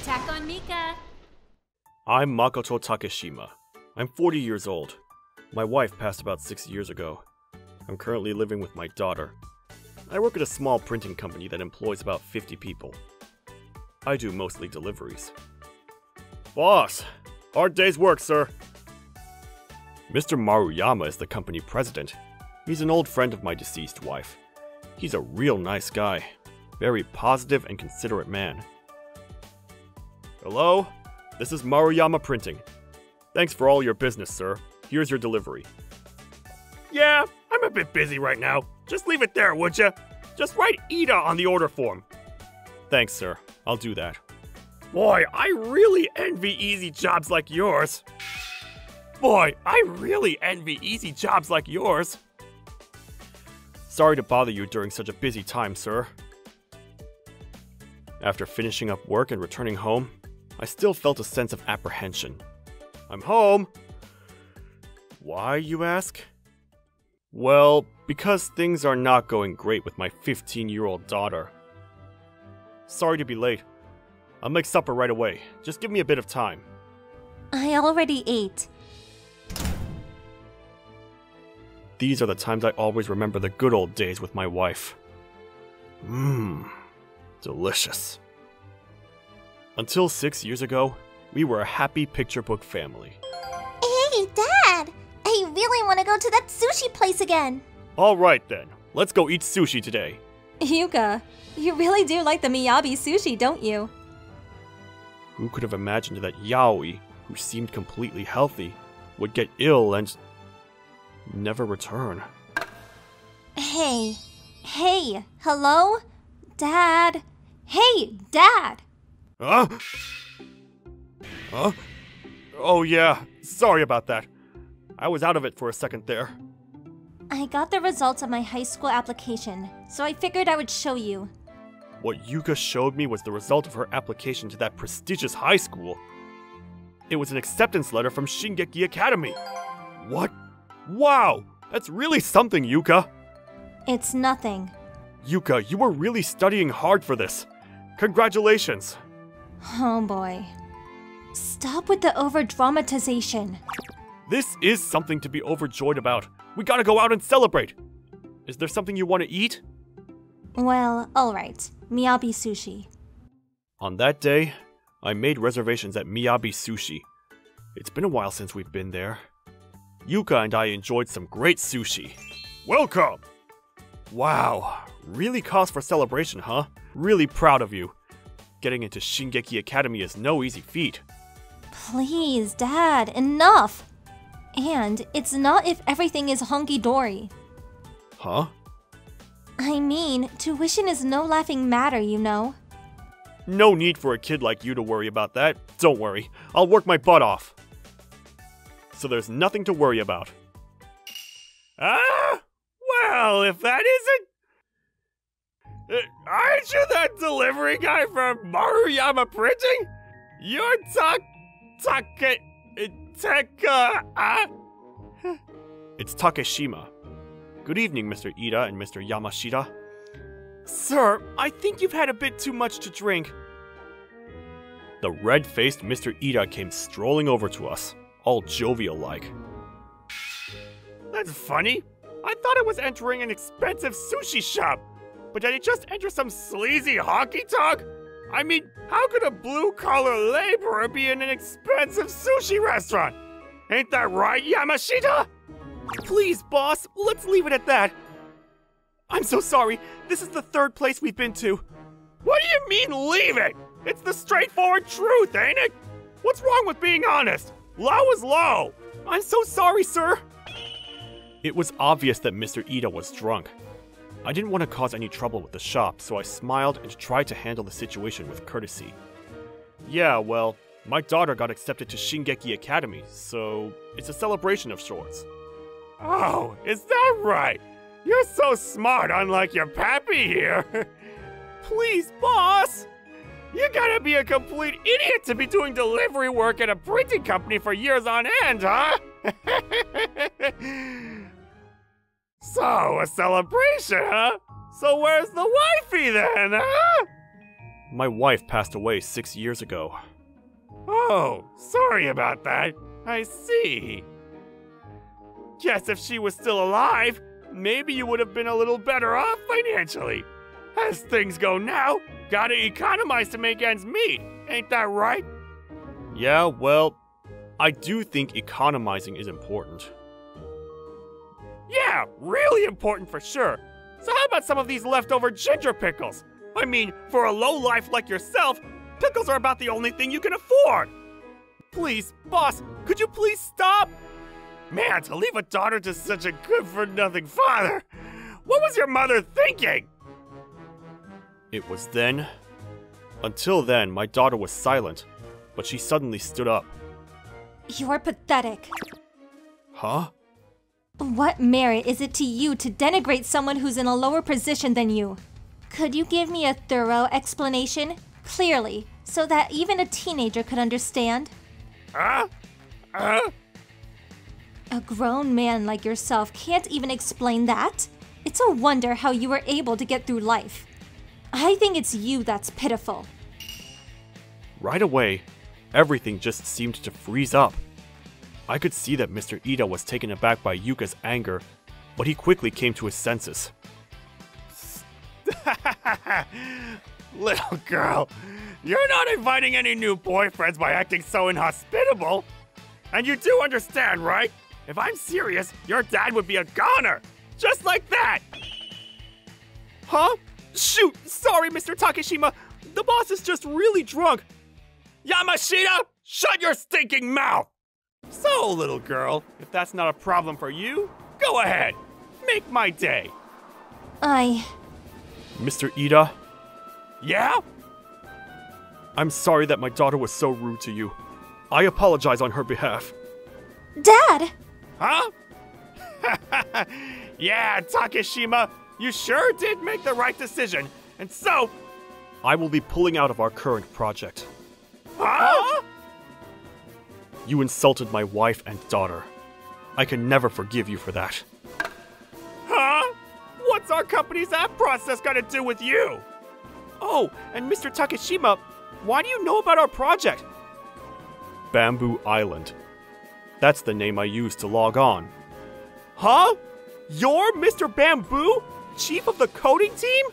Attack on Mika! I'm Makoto Takeshima. I'm 40 years old. My wife passed about 6 years ago. I'm currently living with my daughter. I work at a small printing company that employs about 50 people. I do mostly deliveries. Boss! Hard day's work, sir. Mr. Maruyama is the company president. He's an old friend of my deceased wife. He's a real nice guy. Very positive and considerate man. Hello? This is Maruyama Printing. Thanks for all your business, sir. Here's your delivery. Yeah, I'm a bit busy right now. Just leave it there, would ya? Just write Ida on the order form. Thanks, sir. I'll do that. Boy, I really envy easy jobs like yours. Boy, I really envy easy jobs like yours. Sorry to bother you during such a busy time, sir. After finishing up work and returning home, I still felt a sense of apprehension. I'm home. Why, you ask? Well, because things are not going great with my 15-year-old daughter. Sorry to be late. I'll make supper right away. Just give me a bit of time. I already ate. These are the times I always remember the good old days with my wife. Delicious. Until 6 years ago, we were a happy picture book family. Hey, Dad! I really want to go to that sushi place again. Alright then, let's go eat sushi today. Yuka, you really do like the Miyabi sushi, don't you? Who could have imagined that Yaoi, who seemed completely healthy, would get ill and never return? Hey, hello? Dad? Hey, Dad! Huh? Huh? Oh yeah, sorry about that. I was out of it for a second there. I got the results of my high school application, so I figured I would show you. What Yuka showed me was the result of her application to that prestigious high school. It was an acceptance letter from Shingeki Academy. What? Wow! That's really something, Yuka! It's nothing. Yuka, you were really studying hard for this. Congratulations! Oh boy. Stop with the over-dramatization. This is something to be overjoyed about. We gotta go out and celebrate! Is there something you want to eat? Well, alright. Miyabi sushi. On that day, I made reservations at Miyabi Sushi. It's been a while since we've been there. Yuka and I enjoyed some great sushi. Welcome! Wow, really cause for celebration, huh? Really proud of you. Getting into Shingeki Academy is no easy feat. Please, Dad, enough! And it's not if everything is hunky-dory. Huh? I mean, tuition is no laughing matter, you know. No need for a kid like you to worry about that. Don't worry, I'll work my butt off. So there's nothing to worry about. Ah! Well, if that isn't... aren't you that delivery guy from Maruyama Printing? You're It's Takeshima. Good evening, Mr. Ida and Mr. Yamashita. Sir, I think you've had a bit too much to drink. The red-faced Mr. Ida came strolling over to us, all jovial-like. That's funny. I thought I was entering an expensive sushi shop. But did I just enter some sleazy honky-tonk? I mean, how could a blue-collar laborer be in an expensive sushi restaurant? Ain't that right, Yamashita? Please, boss, let's leave it at that. I'm so sorry. This is the third place we've been to. What do you mean, leave it? It's the straightforward truth, ain't it? What's wrong with being honest? Low is low. I'm so sorry, sir. It was obvious that Mr. Ida was drunk. I didn't want to cause any trouble with the shop, so I smiled and tried to handle the situation with courtesy. Yeah, well, my daughter got accepted to Shingeki Academy, so it's a celebration of sorts. Oh, is that right? You're so smart, unlike your pappy here. Please, boss! You gotta be a complete idiot to be doing delivery work at a printing company for years on end, huh? So, a celebration, huh? So where's the wifey then, huh? My wife passed away 6 years ago. Oh, sorry about that. I see. Guess if she was still alive, maybe you would have been a little better off financially. As things go now, gotta economize to make ends meet, ain't that right? Yeah, well, I do think economizing is important. Yeah, really important for sure. So how about some of these leftover ginger pickles? I mean, for a lowlife like yourself, pickles are about the only thing you can afford. Please, boss, could you please stop? Man, to leave a daughter to such a good-for-nothing father. What was your mother thinking? It was then. Until then, my daughter was silent, but she suddenly stood up. You're pathetic. Huh? What merit is it to you to denigrate someone who's in a lower position than you? Could you give me a thorough explanation, clearly, so that even a teenager could understand? Huh? A grown man like yourself can't even explain that? It's a wonder how you were able to get through life. I think it's you that's pitiful. Right away, everything just seemed to freeze up. I could see that Mr. Ida was taken aback by Yuka's anger, but he quickly came to his senses. Little girl, you're not inviting any new boyfriends by acting so inhospitable. And you do understand, right? If I'm serious, your dad would be a goner. Just like that. Huh? Shoot! Sorry, Mr. Takeshima! The boss is just really drunk! Yamashita, shut your stinking mouth! So, little girl, if that's not a problem for you, go ahead. Make my day. Mr. Ida? Yeah? I'm sorry that my daughter was so rude to you. I apologize on her behalf. Dad! Huh? Yeah, Takeshima, you sure did make the right decision. And so... I will be pulling out of our current project. Huh? You insulted my wife and daughter. I can never forgive you for that. Huh? What's our company's app process got to do with you? Oh, and Mr. Takeshima, why do you know about our project? Bamboo Island. That's the name I used to log on. Huh? You're Mr. Bamboo? Chief of the coding team?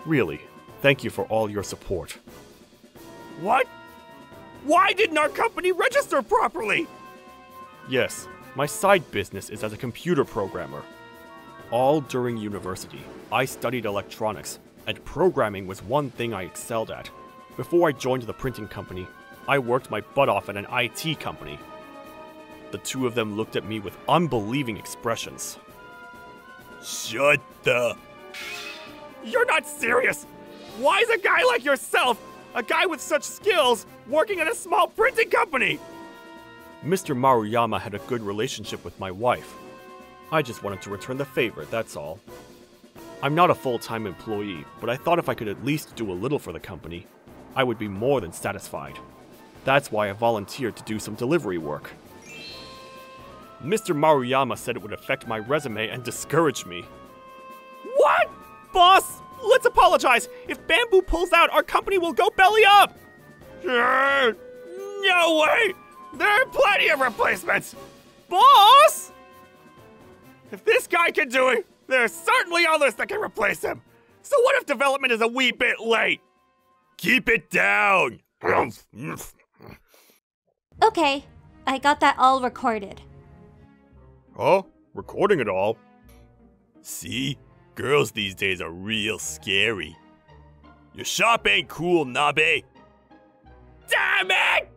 Really, thank you for all your support. What? Why didn't our company register properly? Yes, my side business is as a computer programmer. All during university, I studied electronics, and programming was one thing I excelled at. Before I joined the printing company, I worked my butt off at an IT company. The two of them looked at me with unbelieving expressions. Shut the... You're not serious! Why is a guy like yourself, a guy with such skills, working at a small printing company? Mr. Maruyama had a good relationship with my wife. I just wanted to return the favor, that's all. I'm not a full-time employee, but I thought if I could at least do a little for the company, I would be more than satisfied. That's why I volunteered to do some delivery work. Mr. Maruyama said it would affect my resume and discourage me. What? Boss, let's apologize. If Bamboo pulls out, our company will go belly up. No way! There are plenty of replacements! Boss! If this guy can do it, there are certainly others that can replace him. So what if development is a wee bit late? Keep it down! Okay, I got that all recorded. Huh? Recording it all? See? Girls these days are real scary. Your shop ain't cool, Nabe. Damn it!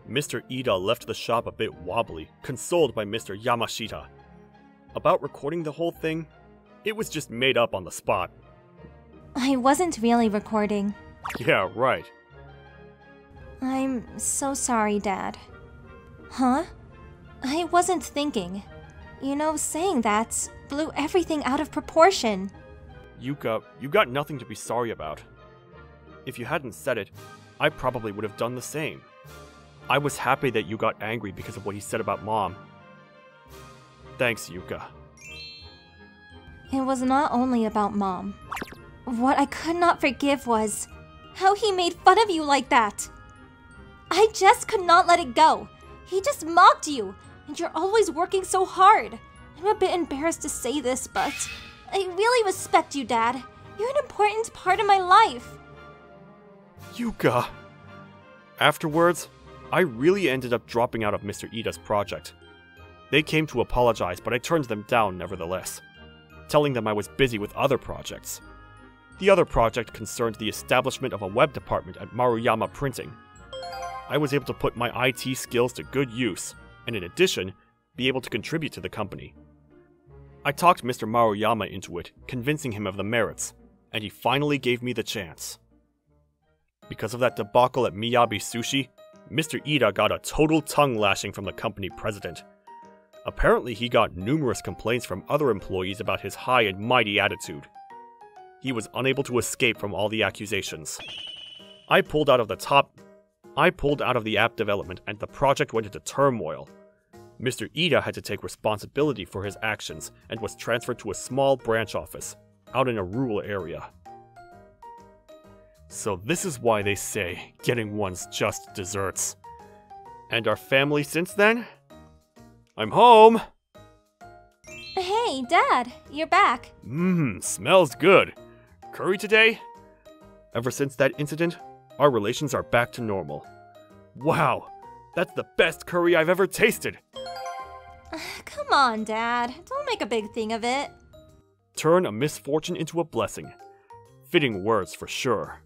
Mr. Ida left the shop a bit wobbly, consoled by Mr. Yamashita. About recording the whole thing, it was just made up on the spot. I wasn't really recording. Yeah, right. I'm so sorry, Dad. Huh? I wasn't thinking. You know, saying that blew everything out of proportion. Yuka, you got nothing to be sorry about. If you hadn't said it, I probably would have done the same. I was happy that you got angry because of what he said about Mom. Thanks, Yuka. It was not only about Mom. What I could not forgive was how he made fun of you like that. I just could not let it go. He just mocked you, and you're always working so hard. I'm a bit embarrassed to say this, but I really respect you, Dad. You're an important part of my life. Yuka. Afterwards, I really ended up dropping out of Mr. Ida's project. They came to apologize, but I turned them down nevertheless, telling them I was busy with other projects. The other project concerned the establishment of a web department at Maruyama Printing. I was able to put my IT skills to good use, and in addition, be able to contribute to the company. I talked Mr. Maruyama into it, convincing him of the merits, and he finally gave me the chance. Because of that debacle at Miyabi Sushi, Mr. Ida got a total tongue lashing from the company president. Apparently he got numerous complaints from other employees about his high and mighty attitude. He was unable to escape from all the accusations. I pulled out of the app development and the project went into turmoil. Mr. Ida had to take responsibility for his actions and was transferred to a small branch office, out in a rural area. So this is why they say getting one's just desserts. And our family since then? I'm home! Hey, Dad, you're back. Smells good. Curry today? Ever since that incident, our relations are back to normal. Wow, that's the best curry I've ever tasted! Come on, Dad. Don't make a big thing of it. Turn a misfortune into a blessing. Fitting words for sure.